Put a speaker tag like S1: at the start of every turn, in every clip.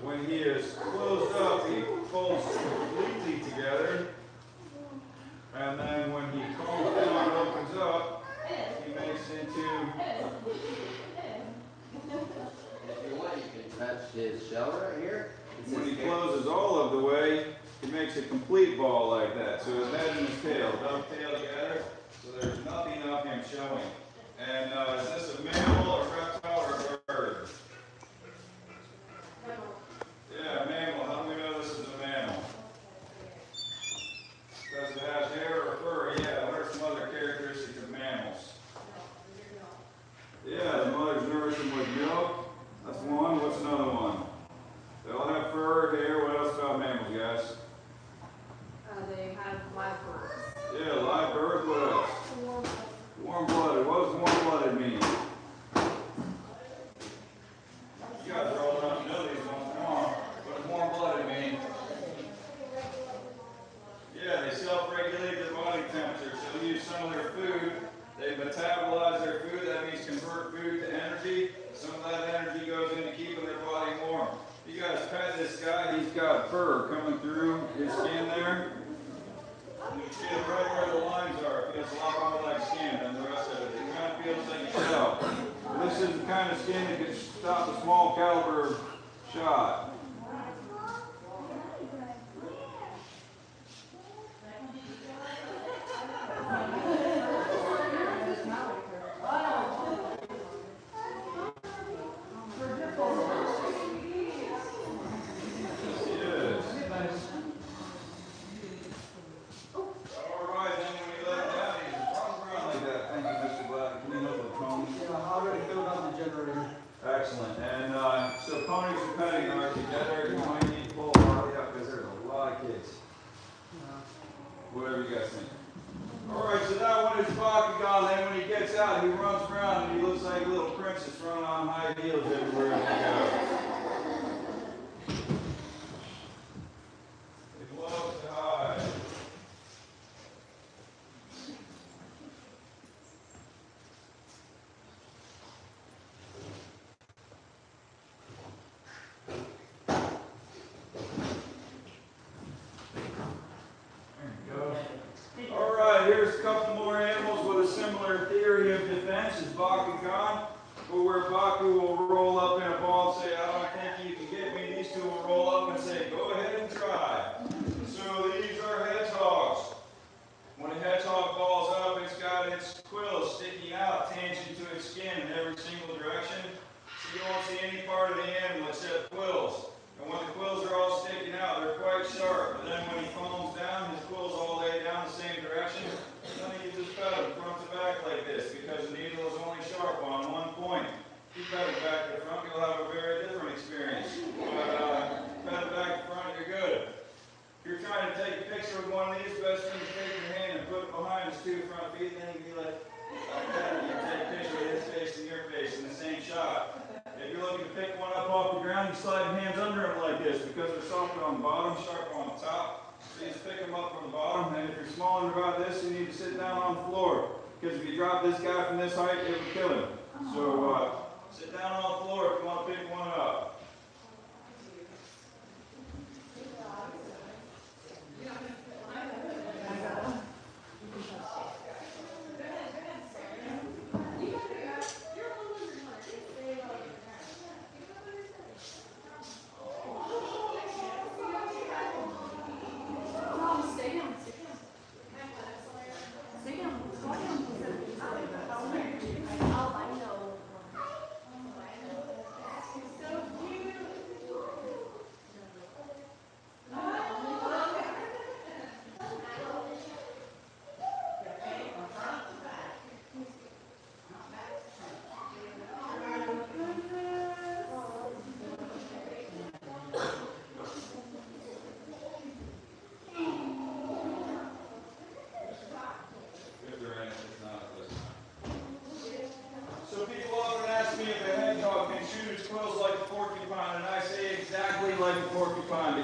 S1: When he is closed up, he folds completely together. And then when he combs down and opens up, he makes into...
S2: If you want, you can touch his shell right here.
S1: When he closes all of the way, he makes a complete ball like that. So his head and his tail dovetail together, so there's nothing of him showing. And is this a mammal, a reptile, or a bird? Yeah, mammal. How do we know this is a mammal? Because it has hair or fur. Yeah, what are some other characteristics of mammals? Yeah, the mothers nourish them with milk. That's one. What's another one? They all have fur, hair. What else about mammals, guys?
S3: They have live births.
S1: Yeah, live birth. What else? Warm-blooded. What does warm-blooded mean? You guys are old enough to know these ones. Come on. What does warm-blooded mean? Yeah, they self-regulate their body temperature. So they use some of their food. They metabolize their food. That means convert food to energy. Some of that energy goes into keeping their body warm. You guys pet this guy. He's got fur coming through his skin there. And you see it right where the lines are. It feels a lot more like skin than the rest of it. It kind of feels like a shell. This is the kind of skin that can stop a small caliber shot. Excellent. And so ponies and petting are together. You might need to pull Harley up because there's a lot of kids. Whatever you guys think. Alright, so that one is Bakugan. Then when he gets out, he runs around and he looks like a little princess running on high heels everywhere he goes. He loves to hide. Here's a couple more animals with a similar theory of defense as Bakugan, but where Baku will roll up in a ball and say, I don't think you can get me. These two will roll up and say, go ahead and try. So these are hedgehogs. When a hedgehog balls up, it's got its quills sticking out, tangent to its skin in every single direction. So you won't see any part of the animal except quills. And when the quills are all sticking out, they're quite sharp. But then when he foams down, his quills all lay down the same direction. Then he just pet him front to back like this because the needle is only sharp on one point. If you pet it back to front, you'll have a very different experience. But pet it back to front, you're good. If you're trying to take a picture of one of these, best thing is take your hand and put it behind his two front feet, and then you can be like that. You can take a picture of his face and your face in the same shot. If you're looking to pick one up off the ground, you slide your hands under them like this because they're softer on the bottom, sharper on the top. So you just pick them up from the bottom, and if you're smaller than about this, you need to sit down on the floor. Because if you drop this guy from this height, it would kill him. So sit down on the floor if you want to pick one up.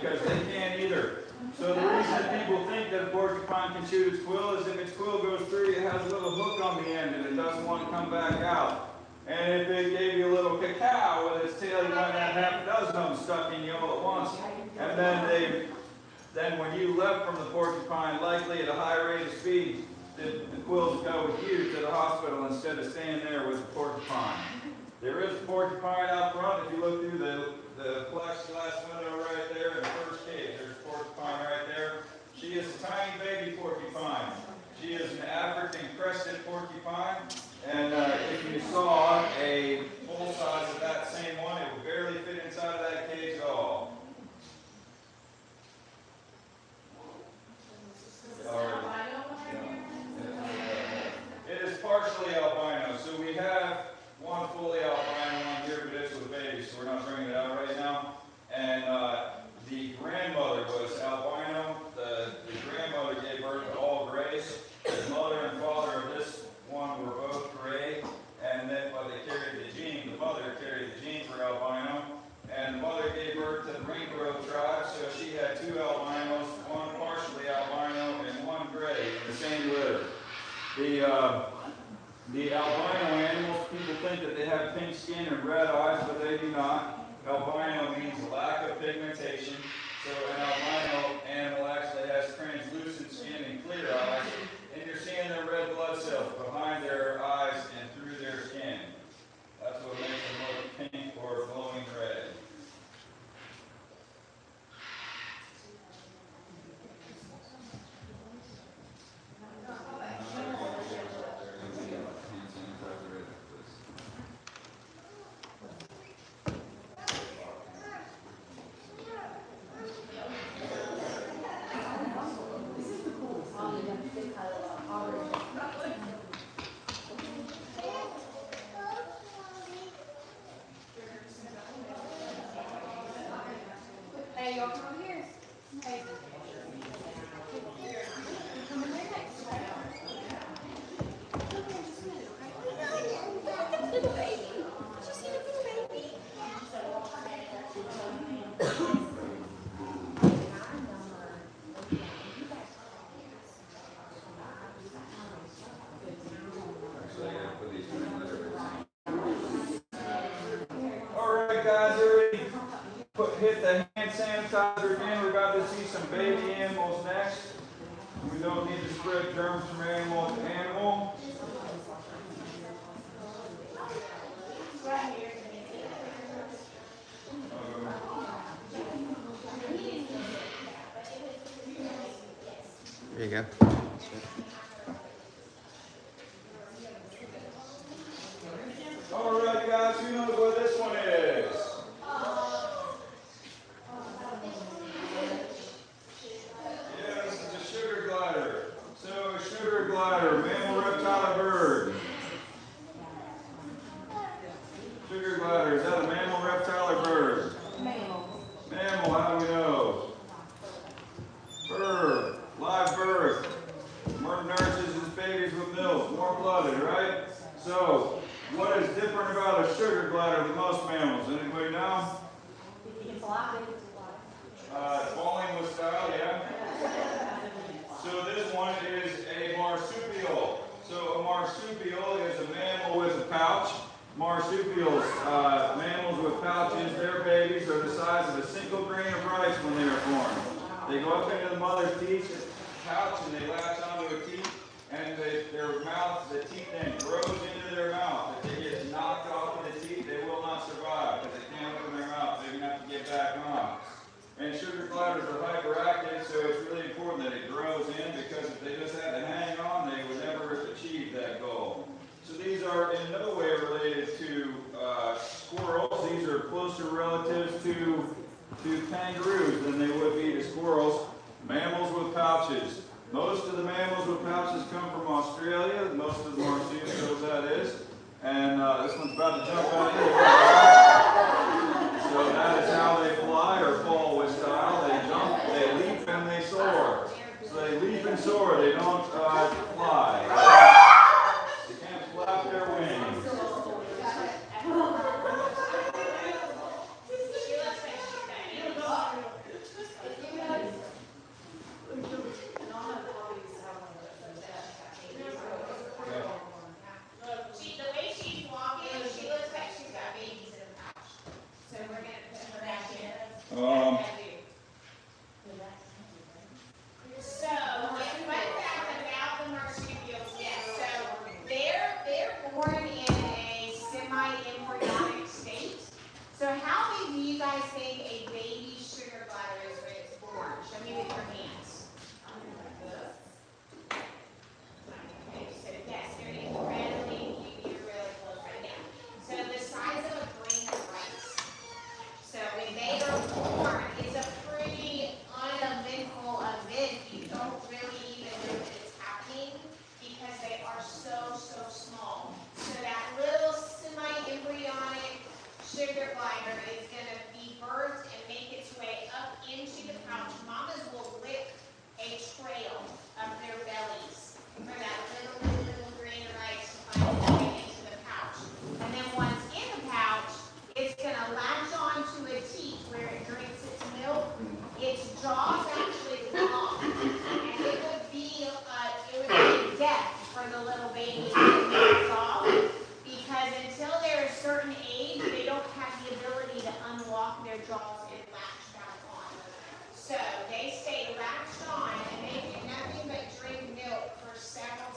S1: Because they can't either. So the reason people think that a porcupine can shoot its quill is if its quill goes through, it has a little hook on the end and it doesn't want to come back out. And if it gave you a little cacao with its tail, you might have half a dozen of them stuck in you all at once. And then when you left from the porcupine, likely at a high rate of speed, the quills would go with you to the hospital instead of staying there with the porcupine. There is a porcupine out front. If you look through the plexiglass window right there in the first cage, there's a porcupine right there. She is a tiny baby porcupine. She is an African crested porcupine. And if you saw a full size of that same one, it would barely fit inside of that cage at all. It is partially albino. So we have one fully albino one here, but it's with a baby, so we're not bringing it out right now. And the grandmother was albino. The grandmother gave birth to all grays. The mother and father of this one were both gray, and then but they carried the gene. The mother carried the gene for albino, and the mother gave birth to the Green Grove tribe, so she had two albinos, one partially albino and one gray in the same litter. The albino animals, people think that they have pink skin and red eyes, but they do not. Albino means lack of pigmentation, so an albino animal actually has translucent skin and clear eyes, and you're seeing their red blood cells behind their eyes and through their skin. That's what makes them look pink or glowing red.
S3: Hey, y'all come over here. Hey. Come in there next. Little baby. Did you see the little baby?
S1: Alright guys, everybody hit the hand sanitizer again. We're about to see some baby animals next. We don't need to spread germs from animal to animal.
S2: There you go.
S1: Alright guys, who knows what this one is? Yeah, this is a sugar glider. So a sugar glider, mammal, reptile, or bird? Sugar glider, is that a mammal, reptile, or bird?
S3: Mammal.
S1: Mammal, how do we know? Bird, live birth. Nurses his babies with milk, warm-blooded, right? So, what is different about a sugar glider than most mammals? Anybody know?
S3: It's a lot.
S1: Falling with style, yeah? So this one is a marsupial. So a marsupial is a mammal with a pouch. Marsupials, mammals with pouches, their babies are the size of a single grain of rice when they are born. They go up into the mother's pouch and they latch onto a teat, and their mouth, the teat then grows into their mouth. If they get knocked off of the teat, they will not survive because they can't open their mouth. They're going to have to get back on. And sugar gliders are hyperactive, so it's really important that it grows in, because if they just had to hang on, they would never achieve that goal. So these are in no way related to squirrels. These are closer relatives to kangaroos than they would be to squirrels. Mammals with pouches. Most of the mammals with pouches come from Australia, most of the marsupials that is. And this one's about to jump out here. So that is how they fly or fall with style. They jump, they leap, and they soar. So they leap and soar, they don't fly. They can't flap their wings.
S4: The way she's walking, she
S1: Um,
S4: So, fun fact about the marsupials, yes, so they're born in a semi-embryonic state. So how big do you guys think a baby sugar glider is when it's born? Show me with your hands. Okay, so yes, they're incredibly, you're really close right now. So the size of a grain of rice. So when they are born, it's a pretty uneventful event. You don't really even know that it's happening because they are so small. So that little semi-embryonic sugar glider is going to be birthed and make its way up into the pouch. Mamas will lick a trail of their bellies for that little grain of rice to find its way into the pouch. And then once in the pouch, it's going to latch on to a teat where it drinks its milk. Its jaws actually lock, and it would be death for the little baby in their jaw, because until they're a certain age, they don't have the ability to unlock their jaws and latch back on. So they stay latched on, and they do nothing but drink milk for several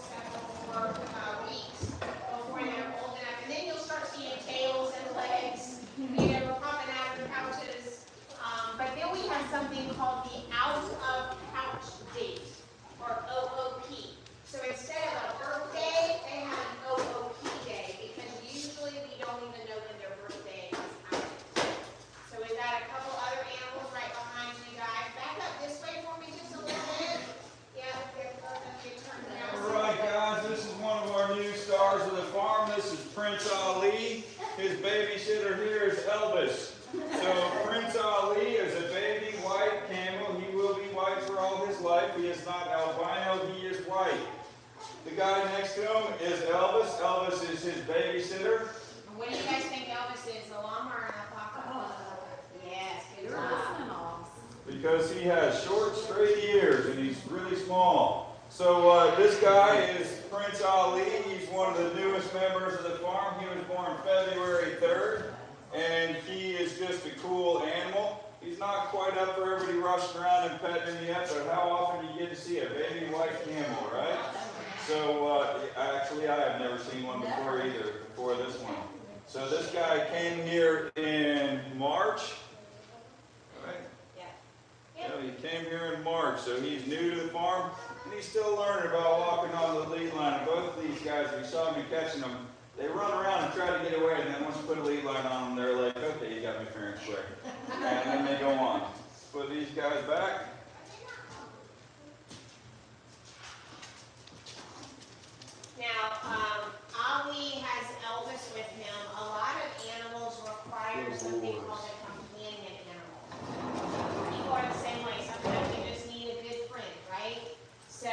S4: weeks before they're old enough. And then you'll start seeing tails and legs, popping out of their pouches. But then we have something called the out of pouch date, or OOP. So instead of a birthday, they have an OOP day, because usually we don't even know when their birthday is happening. So we've got a couple other animals right behind you guys. Back up this way for me just a little bit. Yeah, okay, turn around.
S1: all right, guys, this is one of our new stars of the farm. This is Prince Ali. His babysitter here is Elvis. So Prince Ali is a baby white camel. He will be white for all his life. He is not albino, he is white. The guy next to him is Elvis. Elvis is his babysitter.
S4: What do you guys think Elvis is, a llama or an alpaca? Yes, good job.
S1: Because he has short, straight ears and he's really small. So this guy is Prince Ali. He's one of the newest members of the farm. He was born February 3rd, and he is just a cool animal. He's not quite up for everybody rushing around and petting him yet, but how often do you get to see a baby white camel, right? So actually, I have never seen one before either, before this one. So this guy came here in March, right? Yeah, he came here in March, so he's new to the farm, and he's still learning about walking on the lead line. And both of these guys, if you saw me catching them, they run around and try to get away, and then once you put a lead line on them, they're like, okay, you got me fair and square. And then they go on. Put these guys back.
S4: Now, Ali has Elvis with him. A lot of animals require something called a companion animal. People are the same way. Sometimes you just need a good friend, right? So,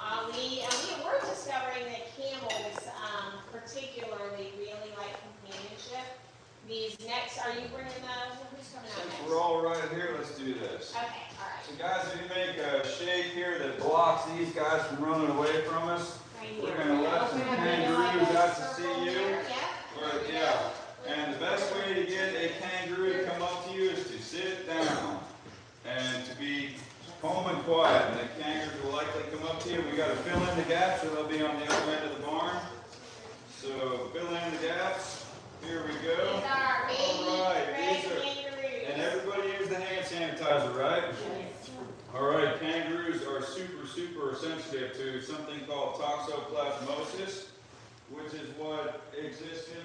S4: Ali, and we're discovering that camels particularly really like companionship. These next, are you bringing who's coming out
S1: Since
S4: next?
S1: we're all right here, let's do this.
S4: Okay, all right.
S1: So guys, if you make a shape here that blocks these guys from running away from us,
S4: Right
S1: we're
S4: here.
S1: going to let some
S4: Open up into like
S1: kangaroos
S4: a
S1: out to
S4: circle
S1: see you.
S4: here, yeah.
S1: Right, yeah. And the best way to get a kangaroo to come up to you is to sit down and to be calm and quiet. And the kangaroos will likely come up to you. We got to fill in the gaps, so they'll be on the other end of the barn. So fill in the gaps. Here we go.
S4: These are baby
S1: All right,
S4: red
S1: these are,
S4: kangaroos.
S1: and everybody use the hand sanitizer, right? All right, kangaroos are super sensitive to something called toxoplasmosis, which is what exists in